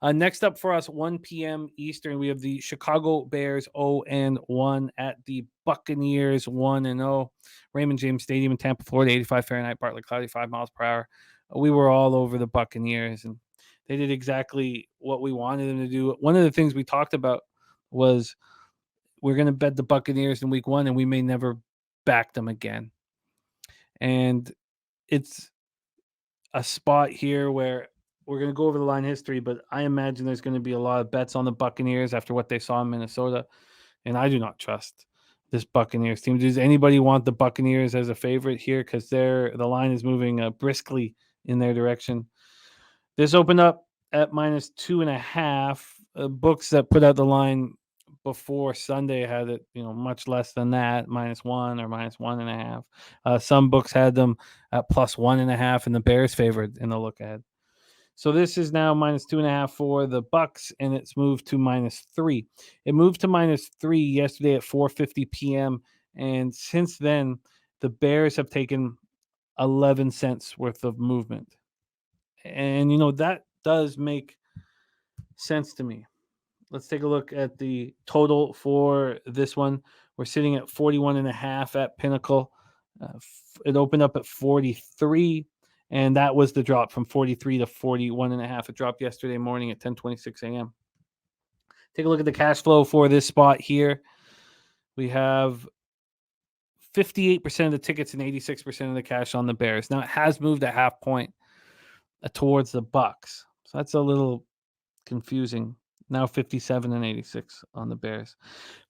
Next up for us, 1 p.m. Eastern, we have the Chicago Bears 0-1 at the Buccaneers 1-0. Raymond James Stadium in Tampa, Florida, 85 Fahrenheit, partly cloudy, 5 miles per hour. We were all over the Buccaneers, and they did exactly what we wanted them to do. One of the things we talked about was we're going to bet the Buccaneers in week 1, and we may never back them again. And it's a spot here where we're going to go over the line history, but I imagine there's going to be a lot of bets on the Buccaneers after what they saw in Minnesota, and I do not trust this Buccaneers team. Does anybody want the Buccaneers as a favorite here? Because the line is moving briskly in their direction. This opened up at -2.5. Books that put out the line before Sunday had it, much less than that, -1 or -1.5. Some books had them at +1.5, and the Bears favored in the look ahead. So this is now -2.5 for the Bucks, and it's moved to -3. It moved to -3 yesterday at 4:50 p.m. And since then, the Bears have taken 11 cents worth of movement. And, that does make sense to me. Let's take a look at the total for this one. We're sitting at 41.5 at Pinnacle. It opened up at 43, and that was the drop from 43 to 41.5. It dropped yesterday morning at 10:26 a.m. Take a look at the cash flow for this spot here. We have 58% of the tickets and 86% of the cash on the Bears. Now, it has moved a half point towards the Bucks, so that's a little confusing. Now 57 and 86 on the Bears.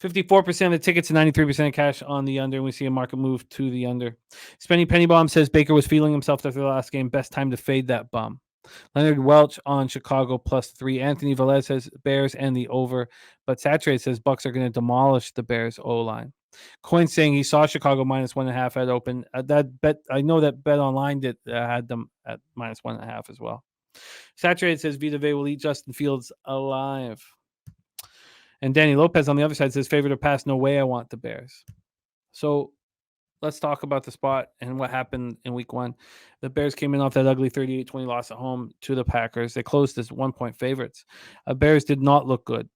54% of the tickets and 93% of cash on the under, and we see a market move to the under. Spenny Pennybomb says Baker was feeling himself after the last game. Best time to fade that bum. Leonard Welch on Chicago +3. Anthony Velez says Bears and the over, but Saturate says Bucks are going to demolish the Bears O-line. Coin saying he saw Chicago -1.5 at open. That bet, I know that Bet Online had them at -1.5 as well. Saturated says Vita Vea will eat Justin Fields alive. And Danny Lopez on the other side says favorite or pass, no way I want the Bears. So let's talk about the spot and what happened in week 1. The Bears came in off that ugly 38-20 loss at home to the Packers. They closed as 1-point favorites. Bears did not look good.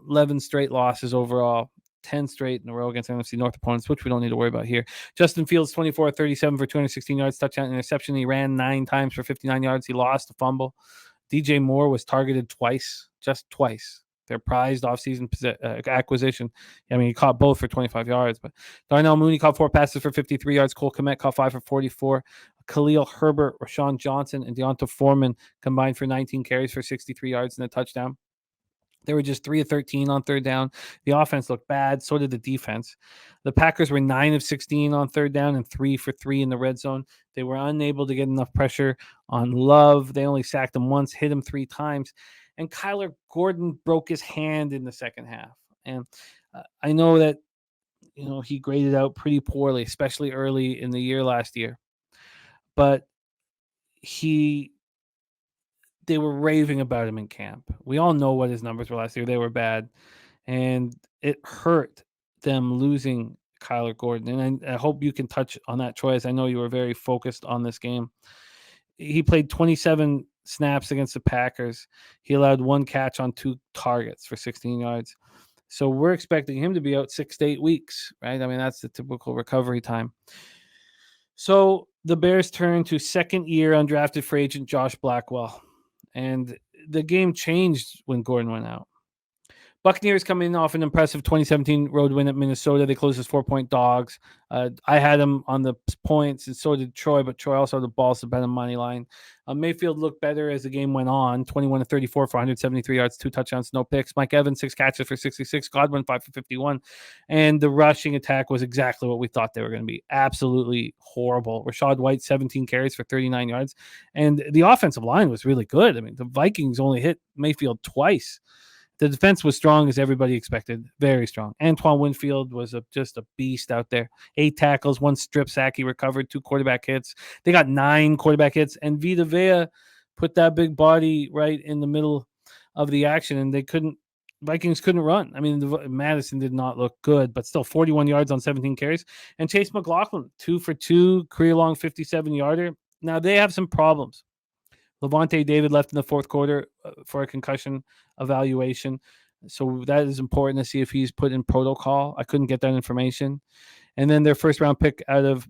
11 straight losses overall. 10 straight in a row against NFC North opponents, which we don't need to worry about here. Justin Fields, 24-37 for 216 yards, touchdown, interception. He ran 9 times for 59 yards. He lost a fumble. DJ Moore was targeted twice, just twice. Their prized offseason acquisition. I mean, he caught both for 25 yards. But Darnell Mooney caught 4 passes for 53 yards. Cole Kmet caught 5 for 44. Khalil Herbert, Rashawn Johnson, and Deonta Foreman combined for 19 carries for 63 yards and a touchdown. They were just 3 of 13 on third down. The offense looked bad. So did the defense. The Packers were 9 of 16 on third down and 3 for 3 in the red zone. They were unable to get enough pressure on Love. They only sacked him once, hit him 3 times. And Kyler Gordon broke his hand in the second half. And I know that, he graded out pretty poorly, especially early in the year last year. But they were raving about him in camp. We all know what his numbers were last year. They were bad. And it hurt them losing Kyler Gordon. And I hope you can touch on that, Troy, as I know you were very focused on this game. He played 27 snaps against the Packers. He allowed 1 catch on 2 targets for 16 yards. So we're expecting him to be out 6 to 8 weeks, right? I mean, that's the typical recovery time. So the Bears turn to second-year undrafted free agent Josh Blackwell. And the game changed when Gordon went out. Buccaneers coming off an impressive 2017 road win at Minnesota. They closed as 4-point dogs. I had them on the points, and so did Troy, but Troy also had the balls to bet on money line. Mayfield looked better as the game went on. 21 of 34 for 173 yards, 2 touchdowns, no picks. Mike Evans, 6 catches for 66. Godwin, 5 for 51. And the rushing attack was exactly what we thought they were going to be. Absolutely horrible. Rachaad White, 17 carries for 39 yards. And the offensive line was really good. I mean, the Vikings only hit Mayfield twice. The defense was strong as everybody expected. Very strong. Antoine Winfield was just a beast out there. 8 tackles, 1 strip sack. He recovered 2 quarterback hits. They got 9 quarterback hits. And Vita Vea put that big body right in the middle of the action. And Vikings couldn't run. I mean, Madison did not look good, but still 41 yards on 17 carries. And Chase McLaughlin, 2 for 2, career-long 57-yarder. Now, they have some problems. Levante David left in the fourth quarter for a concussion evaluation. So that is important to see if he's put in protocol. I couldn't get that information. And then their first round pick out of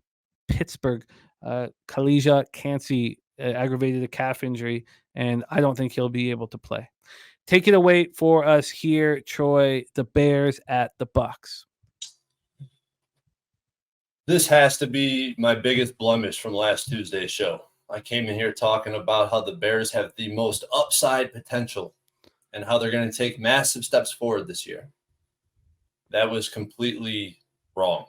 Pittsburgh, Kalijah Cansey, aggravated a calf injury, and I don't think he'll be able to play. Take it away for us here, Troy. The Bears at the Bucs. This has to be my biggest blemish from last Tuesday's show. I came in here talking about how the Bears have the most upside potential and how they're going to take massive steps forward this year. That was completely wrong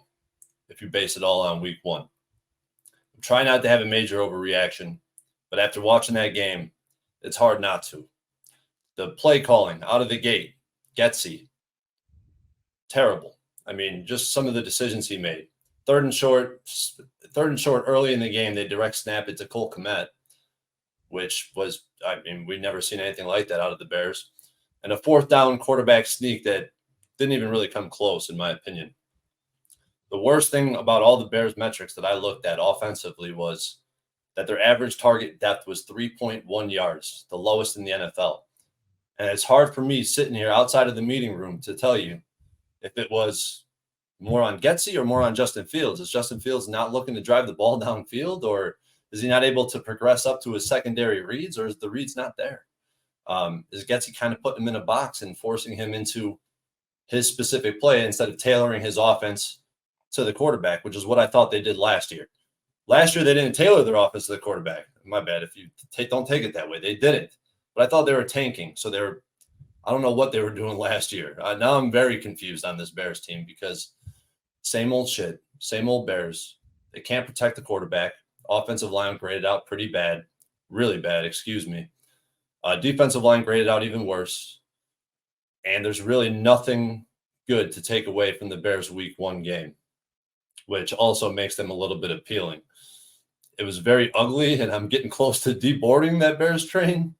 if you base it all on week one. I'm trying not to have a major overreaction, but after watching that game, it's hard not to. The play calling out of the gate, Getsy, terrible. I mean, just some of the decisions he made. Third and short early in the game, they direct snap it to Cole Kmet, which was, I mean, we've never seen anything like that out of the Bears. And a fourth down quarterback sneak that didn't even really come close, in my opinion. The worst thing about all the Bears metrics that I looked at offensively was that their average target depth was 3.1 yards, the lowest in the NFL. And it's hard for me sitting here outside of the meeting room to tell you if it was more on Getsy or more on Justin Fields. Is Justin Fields not looking to drive the ball downfield, or is he not able to progress up to his secondary reads, or is the reads not there? Is Getsy kind of putting him in a box and forcing him into his specific play instead of tailoring his offense to the quarterback, which is what I thought they did last year. Last year, they didn't tailor their offense to the quarterback. My bad. If you don't take it that way, they didn't. But I thought they were tanking. So I don't know what they were doing last year. Now I'm very confused on this Bears team because same old shit, same old Bears. They can't protect the quarterback. Offensive line graded out pretty bad, really bad, excuse me. Defensive line graded out even worse. And there's really nothing good to take away from the Bears week one game, which also makes them a little bit appealing. It was very ugly, and I'm getting close to deboarding that Bears train.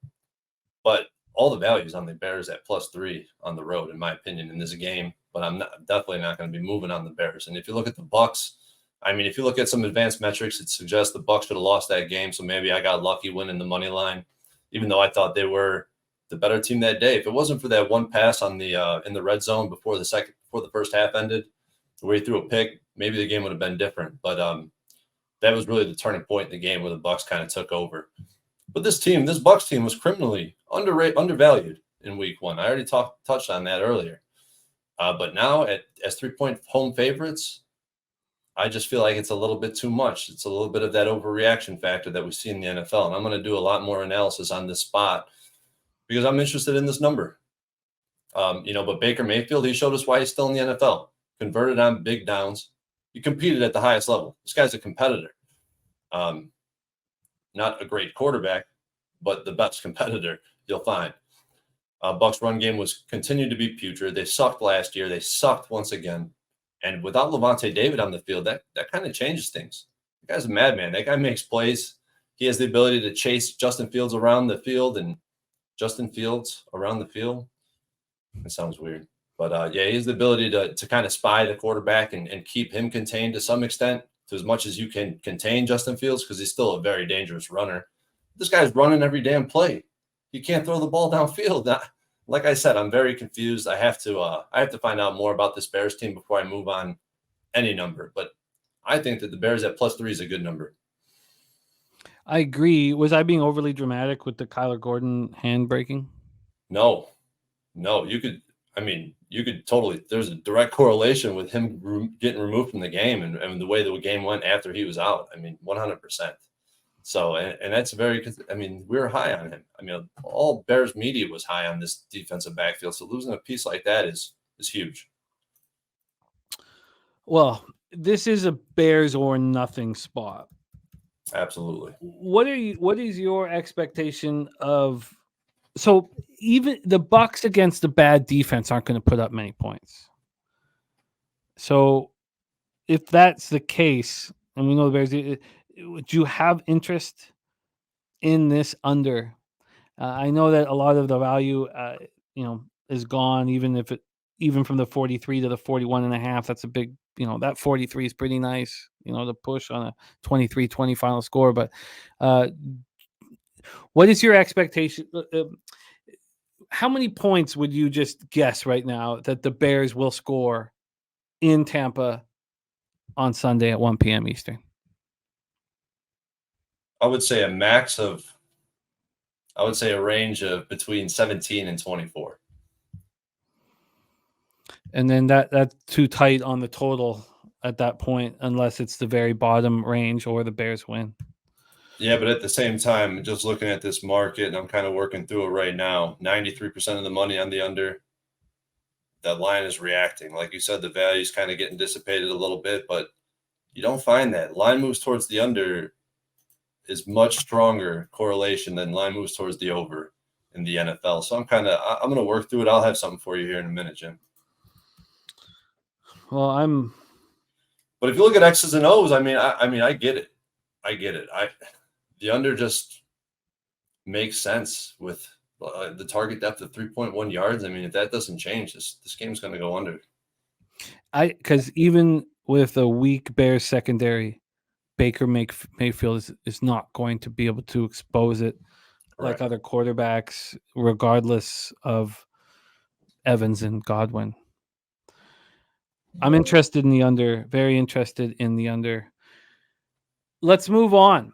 But all the values on the Bears at +3 on the road, in my opinion, in this game. But I'm definitely not going to be moving on the Bears. And if you look at the Bucs, I mean, if you look at some advanced metrics, it suggests the Bucs should have lost that game. So maybe I got lucky winning the money line, even though I thought they were the better team that day. If it wasn't for that one pass on the in the red zone before the first half ended, where he threw a pick, maybe the game would have been different. But that was really the turning point in the game where the Bucs kind of took over. But this Bucs team was criminally undervalued in week one. I already touched on that earlier. But now as 3-point home favorites, I just feel like it's a little bit too much. It's a little bit of that overreaction factor that we see in the NFL. And I'm going to do a lot more analysis on this spot because I'm interested in this number. But Baker Mayfield, he showed us why he's still in the NFL. Converted on big downs. He competed at the highest level. This guy's a competitor. Not a great quarterback, but the best competitor you'll find. Bucs run game continued to be putrid. They sucked last year. They sucked once again. And without Levante David on the field, that kind of changes things. The guy's a madman. That guy makes plays. He has the ability to chase Justin Fields around the field and Justin Fields around the field. That sounds weird. But, he has the ability to kind of spy the quarterback and keep him contained to some extent, to as much as you can contain Justin Fields, because he's still a very dangerous runner. This guy's running every damn play. He can't throw the ball downfield. Like I said, I'm very confused. I have to find out more about this Bears team before I move on any number. But I think that the Bears at +3 is a good number. I agree. Was I being overly dramatic with the Kyler Gordon hand breaking? No, you could totally, there's a direct correlation with him getting removed from the game and the way the game went after he was out. 100%. So, and that's we were high on him. All Bears media was high on this defensive backfield. So losing a piece like that is huge. Well, this is a Bears or nothing spot. Absolutely. What is your expectation of? So even the Bucs against the bad defense aren't going to put up many points. So if that's the case, and we know the Bears, would you have interest in this under? I know that a lot of the value, is gone. Even from the 43 to the 41.5, that's a big. That 43 is pretty nice. The push on a 23-20 final score, but What is your expectation? How many points would you just guess right now that the Bears will score in Tampa on Sunday at 1 p.m. Eastern? I would say a range of between 17 and 24. And then that's too tight on the total at that point, unless it's the very bottom range or the Bears win. Yeah, but at the same time, just looking at this market, and I'm kind of working through it right now, 93% of the money on the under. That line is reacting. Like you said, the value is kind of getting dissipated a little bit, but you don't find that. Line moves towards the under is much stronger correlation than line moves towards the over in the NFL. So I'm going to work through it. I'll have something for you here in a minute, Jim. Well, but if you look at X's and O's, I get it. The under just makes sense with the target depth of 3.1 yards. I mean, if that doesn't change, this game's going to go under. Because even with a weak Bears secondary, Baker Mayfield is not going to be able to expose it like other quarterbacks, regardless of Evans and Godwin. I'm interested in the under, very interested in the under. Let's move on.